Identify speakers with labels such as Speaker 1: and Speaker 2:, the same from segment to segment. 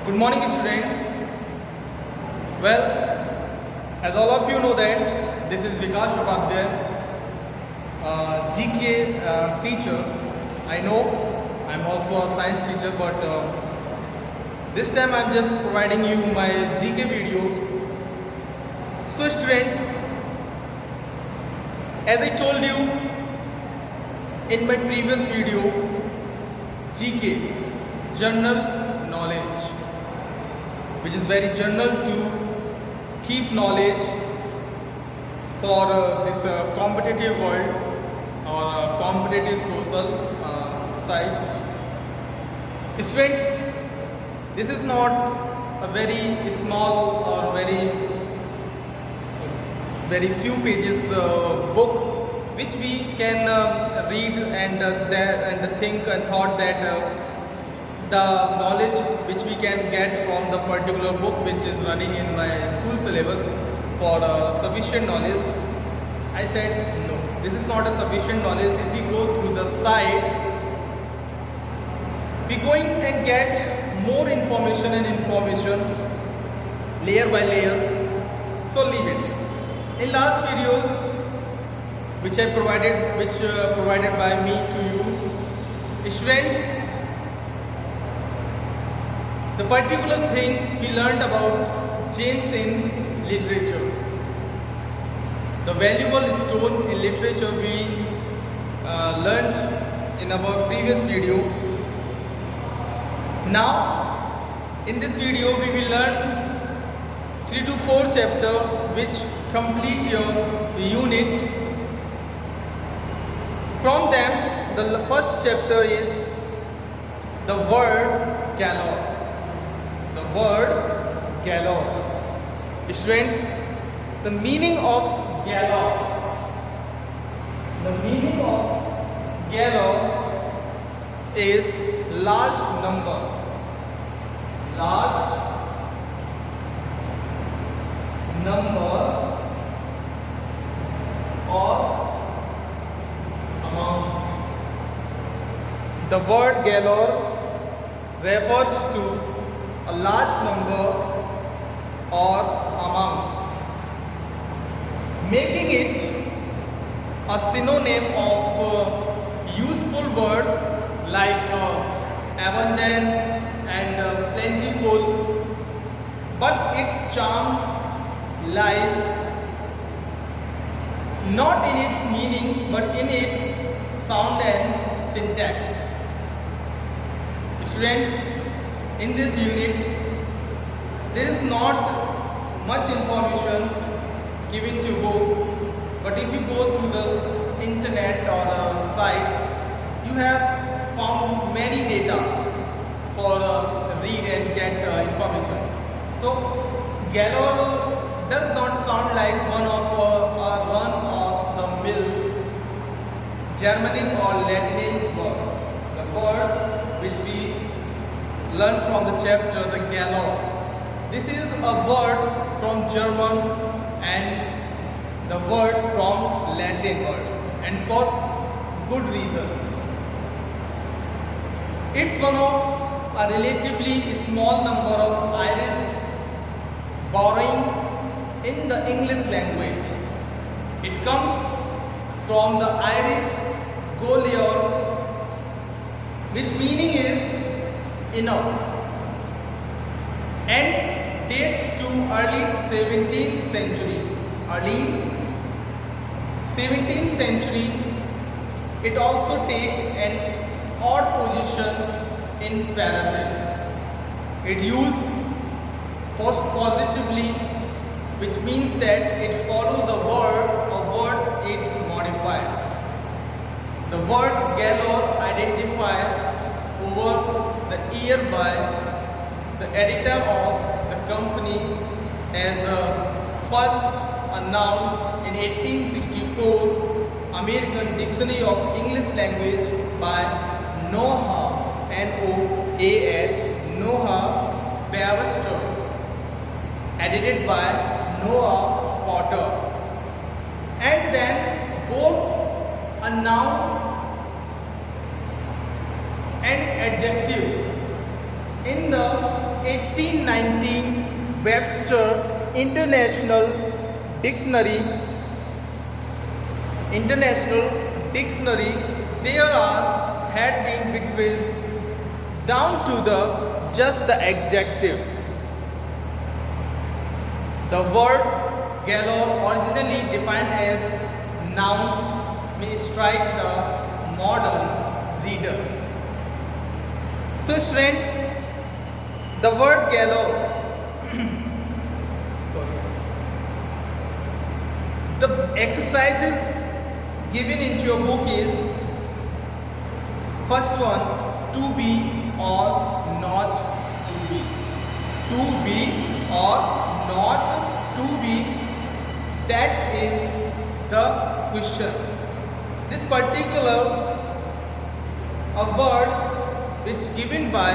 Speaker 1: Good morning, students. Well, as all of you know that this is Vikas Upadhyay, GK teacher. I know I'm also a science teacher, but this time I'm just providing you my GK videos. So, students, as I told you in my previous video, GK, general knowledge, which is very general to keep knowledge for this competitive world or competitive social side. Students, this is not a very small or very few pages book which we can read and think and thought that the knowledge which we can get from the particular book which is running in my school syllabus for sufficient knowledge. I said no, this is not a sufficient knowledge. If we go through the sites, we going and get more information layer by layer. So leave it. In last videos which I provided by me to you, students, the particular things we learned about James in literature, the valuable stone in literature we learned in our previous video. Now in this video we will learn 3 to 4 chapters which complete your unit. From them, the first chapter is the word galore. The word galore. Students, the meaning of galore. The meaning of galore is large number. Large number or amount. The word galore refers to a large number or amount, making it a synonym of useful words like abundant and plentiful, but its charm lies not in its meaning but in its sound and syntax. Students, in this unit there is not much information given to book, but if you go through the internet or a site, you have found many data for read and get information. So galore does not sound like one of the mill Germanic or Latin word. The word which we learned from the chapter, the galore. This is a word from German and the word from Latin words, and for good reasons. It's one of a relatively small number of iris borrowing in the English language. It comes from the iris golior, which meaning is enough, and dates to early 17th century. It also takes an odd position in phrases. It used postpositively, which means that it follows the word or words it modified. The word galore identified over the year by the editor of the company as first announced in 1864 American Dictionary of English Language by Noah, N-O-A-H, Noah Webster, edited by Noah Potter. And then both a noun and adjective in the 1819 Webster International Dictionary, there are had been between down to the just the adjective. The word galore, originally defined as noun, may strike the modern reader. So students, the word galore the exercises given into your book is first one, to be or not to be. To be or not to be, that is the question. This particular a word which given by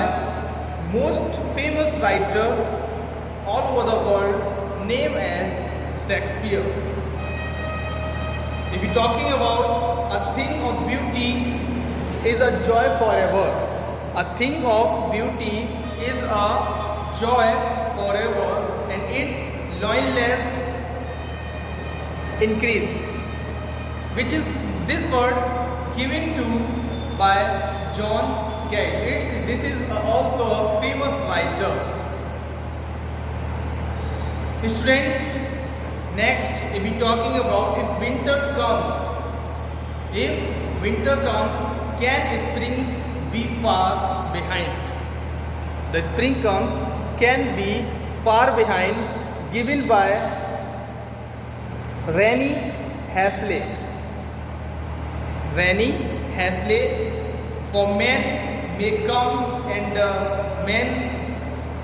Speaker 1: most famous writer all over the world named as Shakespeare. If you're talking about a thing of beauty is a joy forever. A thing of beauty is a joy forever, and its loneliness increase. Which is this word given to by John Gay. This is also a famous writer. Students, next if we talking about if winter comes, can spring be far behind? The spring comes, can be far behind, given by Rennie Hasley. For men may come and men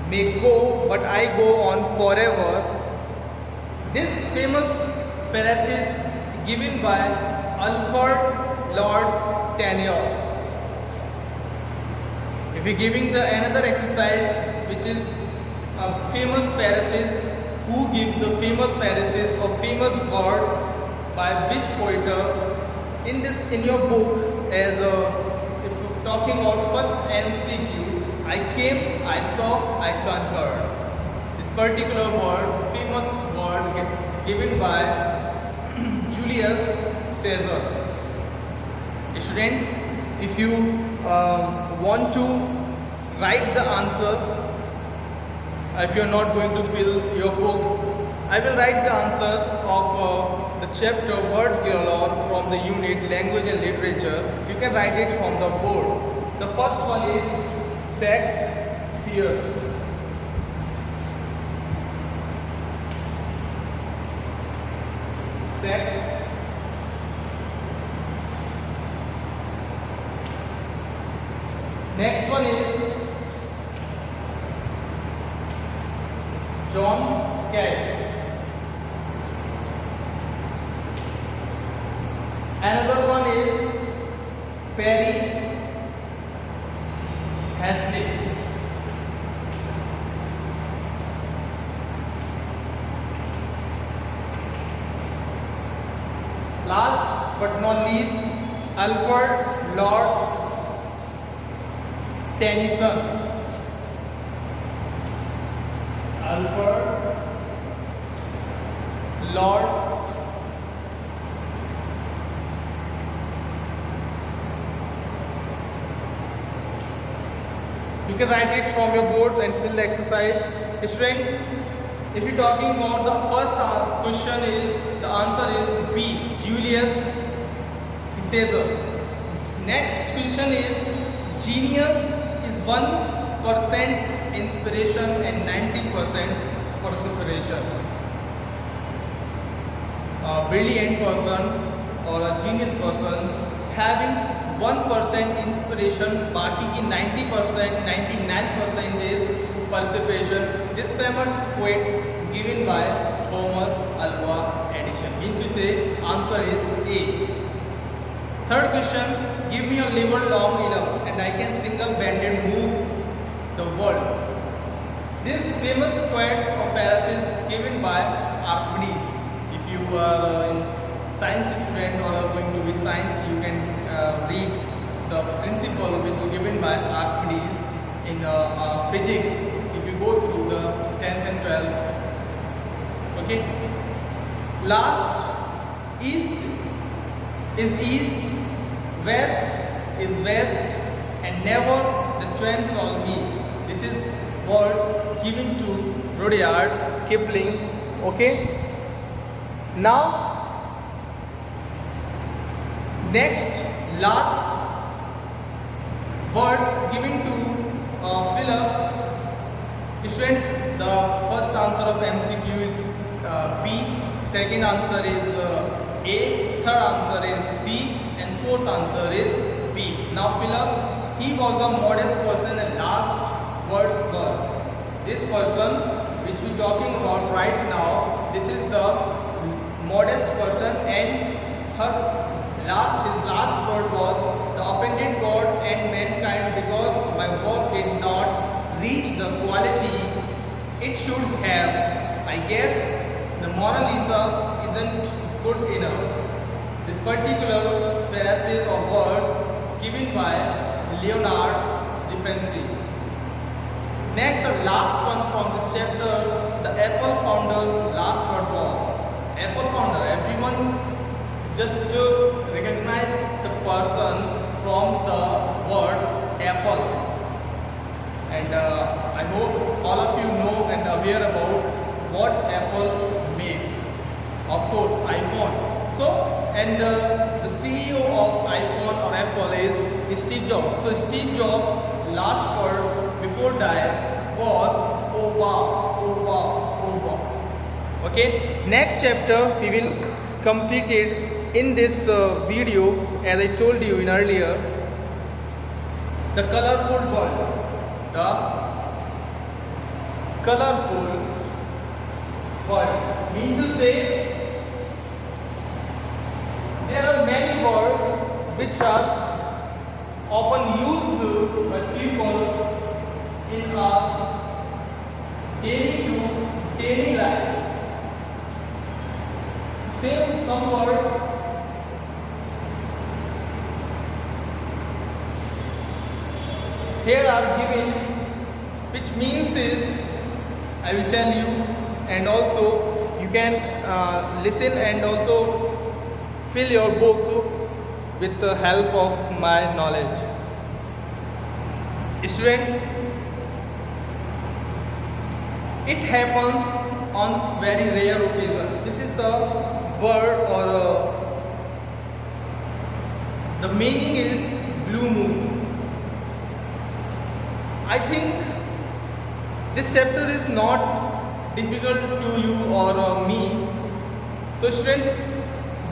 Speaker 1: may go, but I go on forever. This famous paraphrase given by Alfred Lord Tennyson. If we are giving the another exercise, which is a famous paraphrase, who give the famous paraphrase or famous word by which poet? In your book, as if you're talking about first MCQ, I came, I saw, I conquered. This particular word, famous word given by Julius Caesar. Students, if you want to write the answer, if you are not going to fill your book, I will write the answers of the chapter word galore from the unit language and literature. You can write it from the board. The first one is Shakespeare. Next one is John Keats. Another one is Perry Hasley. Last but not least, Alfred Lord Tennyson. Alfred Lord You can write it from your boards and fill the exercise. Student, if you're talking about the first question is, the answer is B, Julius Caesar. Next question is, genius is 1% inspiration and 90% perseveration. A brilliant person or a genius person having 1% inspiration, बाकी की 90%, 99% is perseveration. This famous quote given by Thomas Alva Edison. Into say answer is A. Third question, give me a liver long enough and I can single-handed move the world. This famous quote of Paris is given by Archimedes. If you are in science student or are going to be science, you can read the principle which given by Archimedes in physics. If you go through the 10th and 12th. Okay. Last, east is east, west is west, and never the twain shall meet. This is word given to Rudyard Kipling. Okay. Now, next, last words given to Phillips. Students, the first answer of MCQ is B, second answer is A, third answer is C, and fourth answer is B. Now Phillips, he was a modest person and last words were. This person which we are talking about right now, this is the modest person, and his last word was, the offended God and mankind because my work did not reach the quality it should have. I guess the Mona Lisa isn't good enough. This particular passage of words given by Leonard da Vinci. Next or last one from this chapter, the Apple founder's last word was. Apple founder, everyone just recognize the person from the word apple, and I hope all of you know and aware about what Apple make. Of course, iPhone. So, and the CEO of iPhone or Apple is Steve Jobs. So Steve Jobs' last words before dying was, oh wow, oh wow, oh wow. Okay. Next chapter we will complete it in this video, as I told you in earlier. The colorful world. The colorful word mean to say there are many words which are often used by people in our daily to daily life. Same some word here are given, which means is, I will tell you, and also you can listen and also fill your book with the help of my knowledge. Students, it happens on very rare occasion. This is the word or the meaning is blue moon. I think this chapter is not difficult to you or me. So students,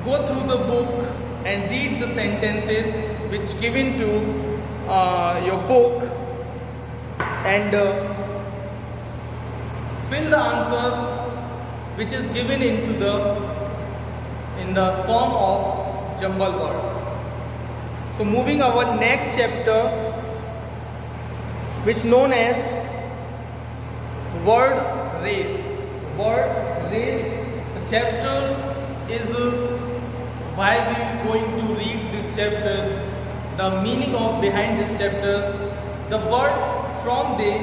Speaker 1: go through the book and read the sentences which given to your book, and fill the answer which is given in the form of jumble word. So moving our next chapter, which known as word race. Word race. The chapter is why we are going to read this chapter. The meaning of behind this chapter. The word from they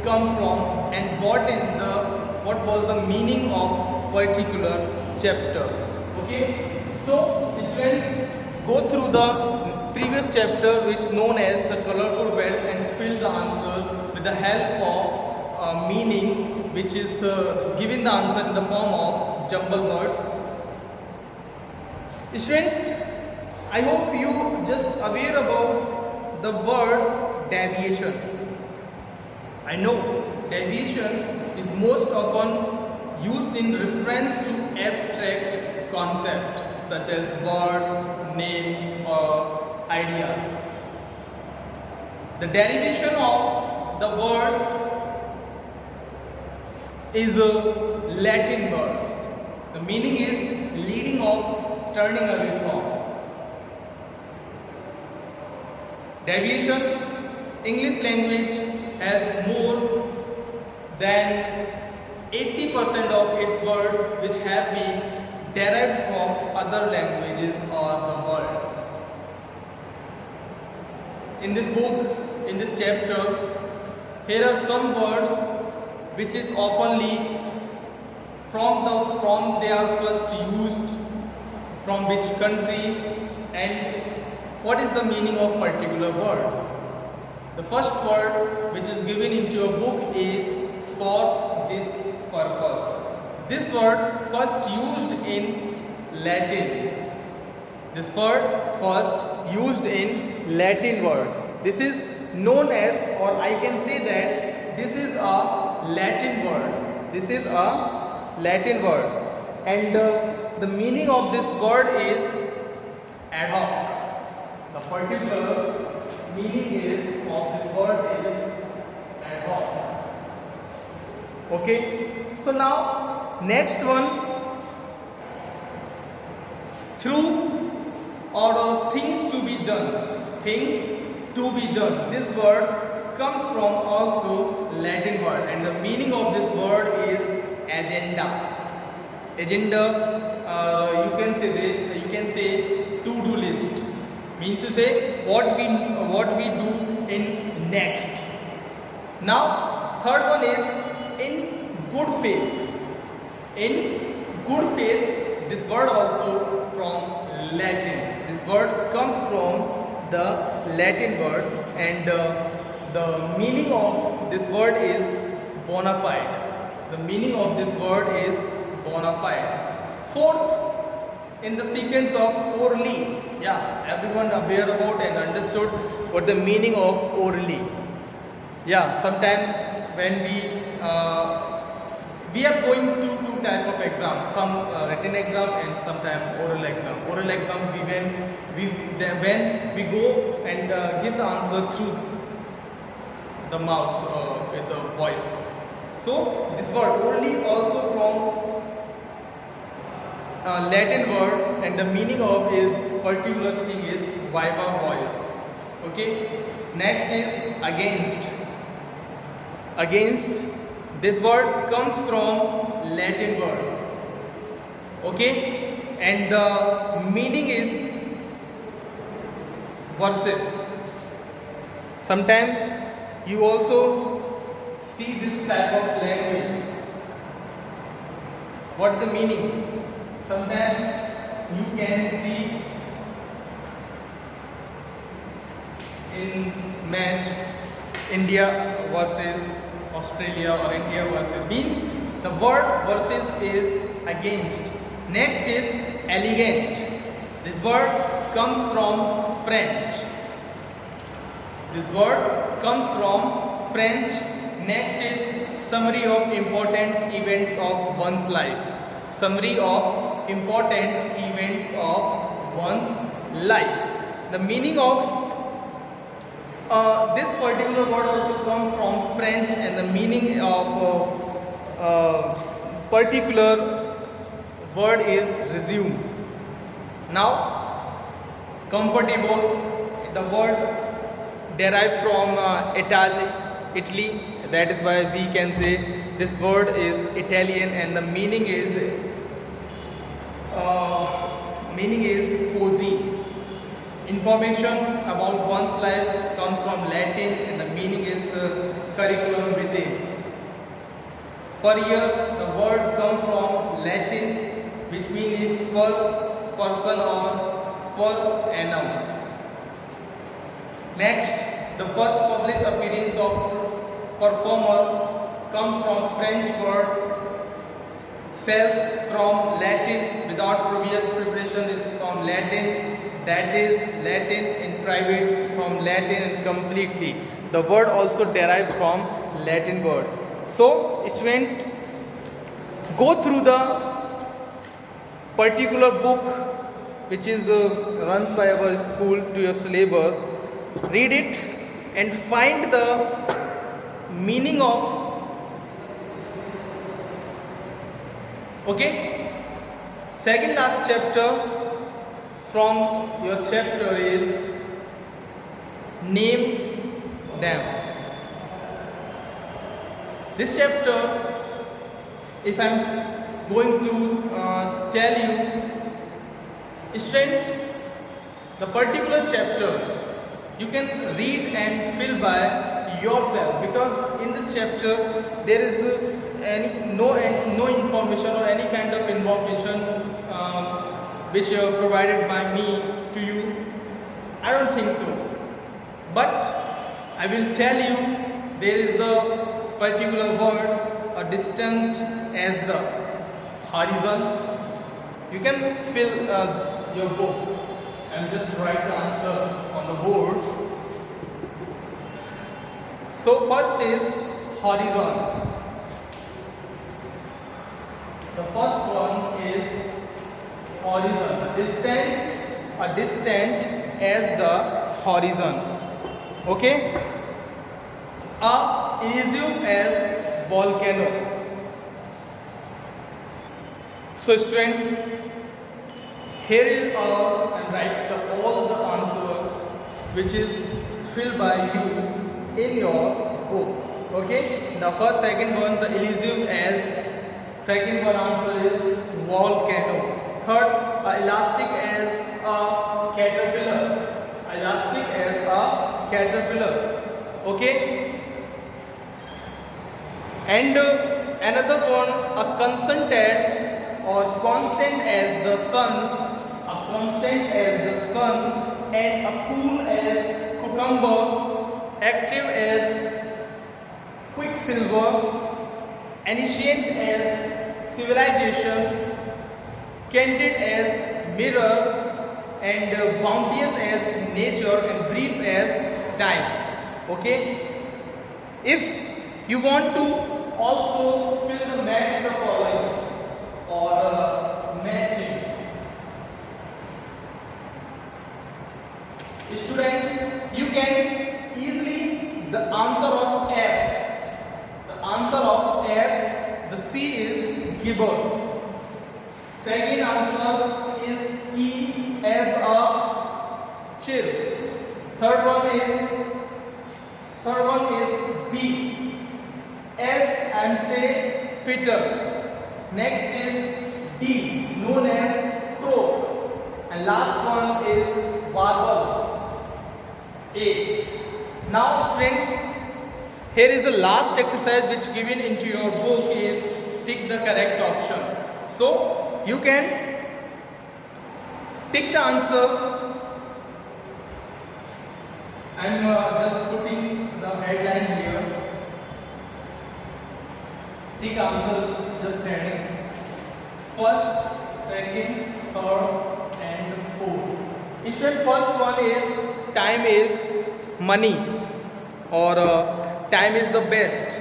Speaker 1: come from, and what was the meaning of particular chapter. Okay. So students, go through the previous chapter which known as the colorful world and fill the answer with the help of meaning, which is given the answer in the form of jumble words. Students, I hope you just aware about the word deviation. I know deviation is most often used in reference to abstract concepts such as word, names or ideas. The derivation of the word is a Latin word. The meaning is leading off, turning away from. Deviation, English language has more than 80% of its words which have been derived from other languages or the world. In this book, in this chapter, here are some words which is oftenly from they are first used, from which country, and what is the meaning of particular word. The first word which is given into a book is for this purpose. This word first used in Latin. This word first used in Latin word. This is known as, or I can say that this is a Latin word. This is a Latin word, and the meaning of this word is ad hoc. The particular meaning is of this word is ad hoc. Okay. So now next one, through or things to be done. Things to be done. This word comes from also Latin word, and the meaning of this word is agenda. Agenda, you can say to-do list. Means to say what we do in next. Now third one is in good faith. In good faith, this word also from Latin. This word comes from the Latin word, and the meaning of this word is bona fide. The meaning of this word is bona fide. Fourth, in the sequence of orally. Yeah, everyone aware about and understood what the meaning of orally. Yeah, sometimes when we are going to two type of exams, some written exam and sometimes oral exam. Oral exam when we go and give the answer through the mouth with the voice. So this word orally also from Latin word, and the meaning of is particular thing is viva voice. Okay. Next is against. Against. This word comes from Latin word. Okay, and the meaning is versus. Sometimes you also see this type of language. What the meaning? Sometimes you can see in match India versus Australia or India versus, means the word versus is against. Next is elegant. This word comes from French. This word comes from French. Next is summary of important events of one's life. Summary of important events of one's life. The meaning of this particular word also comes from French, and the meaning of particular word is resume. Now, comfortable, the word derived from Italy. That is why we can say this word is Italian, and the meaning is cozy. Information about one's life comes from Latin, and the meaning is curriculum vitae. Per year, the word comes from Latin, which means per person or per annum. Next, the first published appearance of performer comes from French word self, from Latin. Without previous preparation is from Latin. That is Latin. In private from Latin completely. The word also derives from Latin word. So students, go through the particular book which is runs by our school to your syllabus. Read it and find the meaning of. Okay. Second last chapter from your chapter is name them. This chapter, if I am going to tell you, student, the particular chapter you can read and fill by yourself, because in this chapter there is no information or any kind of information which provided by me to you. I don't think so, but I will tell you there is a particular word or distance as the horizon. You can fill your book and just write the answer on the board. So first is horizon. The first one is horizon. A distant as the horizon. Okay. A elusive as volcano. So students, here is and write all the answers which is filled by you in your book. Okay. The first, second one, the elusive as. Second one answer is volcano. Third, elastic as a caterpillar. Elastic as a caterpillar. Okay. And another one, a constant as the sun. A constant as the sun, and a cool as cucumber, active as quicksilver, ancient as civilization, candid as mirror, and bounteous as nature, and brief as time. Okay. If you want to also fill the match the following or matching. Students, you can easily the answer of F. The answer of F, the C is gibbon. Second answer is E as a chill. Third one is B as I am say Peter. Next is D, known as croak. And last one is warble. A. Now friends, here is the last exercise which given into your book is tick the correct option. So you can tick the answer. I am just putting the headline here. Tick answer just heading. First, second, third and fourth. Student, first one is time is money, or time is the best.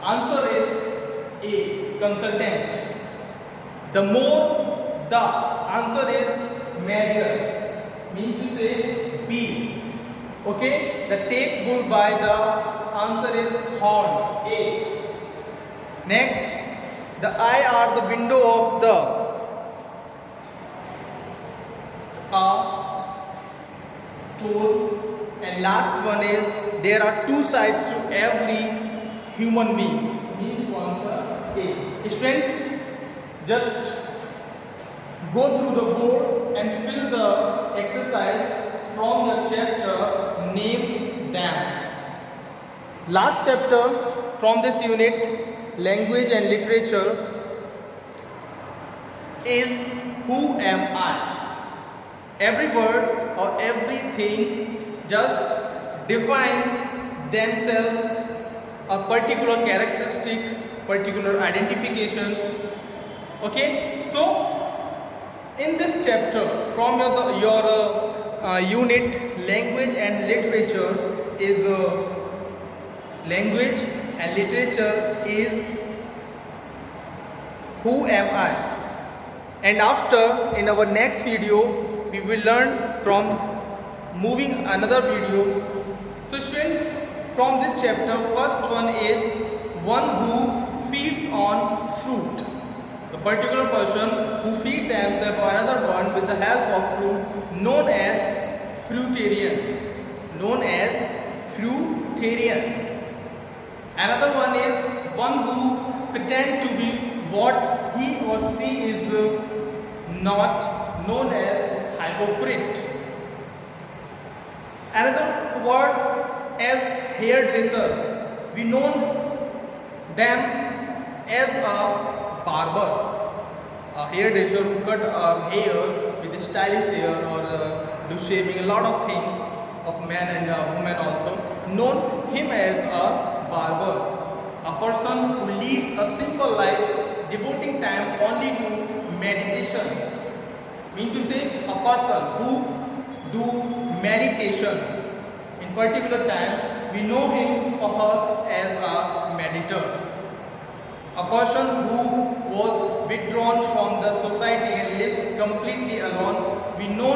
Speaker 1: Answer is A, consultant. The more, the answer is measure, means to say B. Okay, the take bull by the answer is horn, A. Next, the eye are the window of the soul. And last one is there are two sides to every human being, means to answer A. Students, just go through the board and fill the exercise from the chapter name them. Last chapter from this unit, language and literature, is who am I? Every word or everything just define themselves a particular characteristic, particular identification. Okay, so in this chapter from your unit language and literature is language and literature is who am I? And after, in our next video, we will learn from moving another video. So students, from this chapter, first one is one who feeds on fruit. The particular person who feeds themselves or another one with the help of fruit, known as fruitarian. Known as fruitarian. Another one is one who pretends to be what he or she is not, known as hypocrite. Another word as hairdresser. We know them as a barber. A hairdresser who cut hair with stylish hair or do shaving, a lot of things of men and women also. Known him as a barber. A person who leads a simple life, devoting time only to meditation. Mean to say, a person who do meditation in particular time, we know him or her as a meditator. A person who was withdrawn from the society and lives completely alone, we know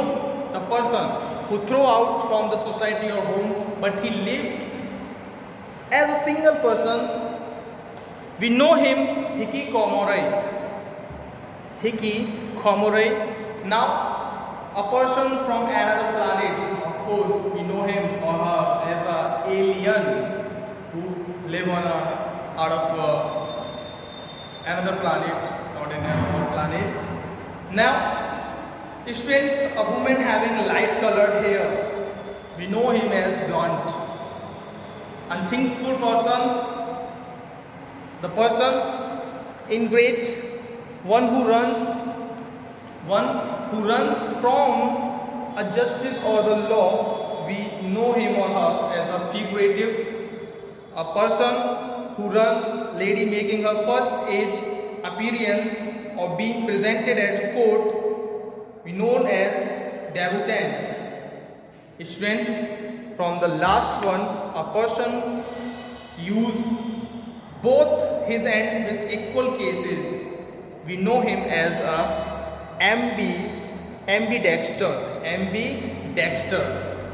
Speaker 1: the person who threw out from the society or home, but he lived as a single person. We know him Hikikomori. Hikikomori. Now, a person from another planet, of course, we know him or her as an alien who live on out of another planet, not in our planet. Now, students, a woman having light colored hair, we know him as blonde. Unthinkful person, the person ingrate, one who runs from a justice or the law, we know him or her as a figurative. A person who runs, lady making her first age appearance or being presented at court, we known as debutante. Students, from the last one, a person use both his hand with equal cases, we know him as a ambidexter.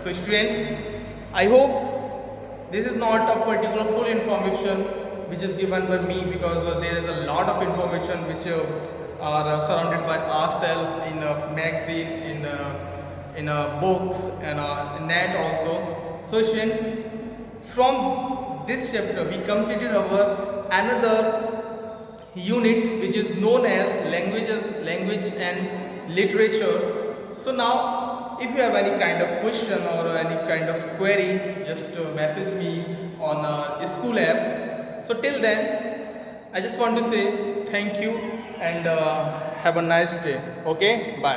Speaker 1: So students, I hope this is not a particular full information which is given by me, because there is a lot of information which are surrounded by ourselves in a magazine, in books and net also. So students, from this chapter we completed our another unit which is known as language and literature. So now, if you have any kind of question or any kind of query, just message me on school app. So till then, I just want to say thank you and have a nice day. Okay, bye.